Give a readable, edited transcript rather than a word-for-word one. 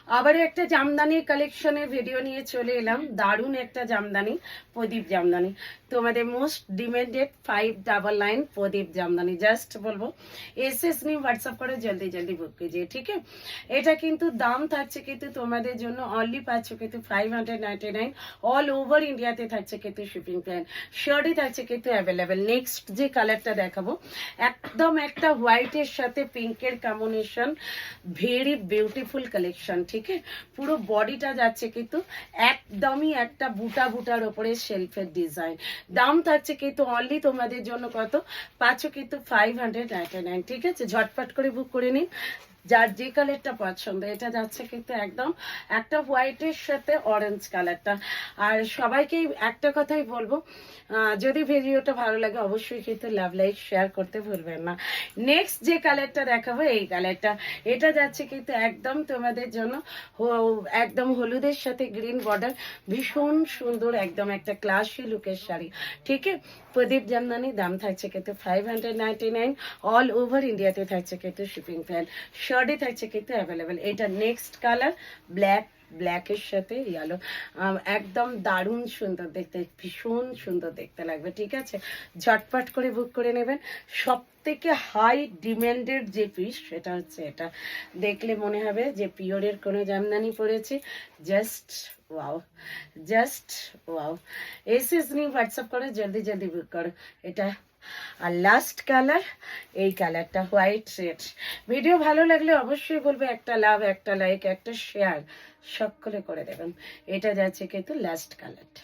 আবারও একটা জামদানির কালেকশনের ভিডিও নিয়ে চলে এলাম। দারুণ একটা জামদানি, প্রদীপ জামদানি, তোমাদের মোস্ট ডিমান্ডেড 599 প্রদীপ জামদানি। জাস্ট বলবো এসএস নিয়ে হোয়াটসঅ্যাপ করে জলদি জলদি বুক कीजिए, ঠিক আছে। এটা কিন্তু দাম থাকছে কিন্তু তোমাদের জন্য অনলি পাচ্ছ কিন্তু 599, অল ওভার ইন্ডিয়াতে থাকছে কিন্তু শিপিং প্ল্যান। শার্টই থাকছে কিন্তু অ্যাভেলেবেল। নেক্সট যে কালারটা দেখাবো, একদম একটা হোয়াইটের সাথে পিঙ্কের কম্বিনেশন, ভেরি বিউটিফুল কালেকশন, ঠিক আছে। পুরো বডিটা যাচ্ছে কিন্তু একদমই একটা বুটা বুটার ওপরে শেলফের ডিজাইন। দাম থাকছে কিন্তু অনলি তোমাদের জন্য কত পাচ্ছ কিন্তু 599, ঠিক আছে। ঝটপট করে বুক করে নিন যার যে কালারটা পছন্দ। এটা যাচ্ছে কিন্তু একদম একটা হোয়াইটের সাথে অরেঞ্জ কালারটা। আর সবাইকে একটা কথাই বলবো, যদি ভিডিওটা ভালো লাগে অবশ্যই কিন্তু লাভ লাইক শেয়ার করতে ভুলবেন না। নেক্সট যে কালারটা দেখাবো এই কালারটা, এটা যাচ্ছে কিন্তু একদম তোমাদের জন্য একদম হলুদের সাথে গ্রিন বর্ডার, ভীষণ সুন্দর একদম একটা ক্লাসি লুকের শাড়ি, ঠিক আছে। প্রদীপ জামদানি, দাম থাকছে কিন্তু 599, অল ওভার ইন্ডিয়াতে থাকছে কিন্তু শিপিং প্ল্যান। শার্টে থাকছে কিন্তু অ্যাভেলেবেল। এটা নেক্সট কালার ব্ল্যাকের সাথে ইয়েলো, একদম দারুণ সুন্দর দেখতে, ভীষণ সুন্দর দেখতে লাগবে, ঠিক আছে। ঝটপট করে বুক করে নেবেন। সব থেকে হাই ডিমান্ডেড যে পিস সেটা হচ্ছে এটা। দেখলে মনে হবে যে পিওরের কোনো জামদানি পরেছি। Just wow, just wow. SS নিয়ে হোয়াটসঅ্যাপ করে জলদি জলদি বুক করো। এটা আর লাস্ট কালার এই কালারটা, হোয়াইট রেড। ভিডিও ভালো লাগলে অবশ্যই বলবো একটা লাভ, একটা লাইক, একটা শেয়ার সকলে করে দেবেন। এটা যাচ্ছে কিন্তু লাস্ট কালারটা।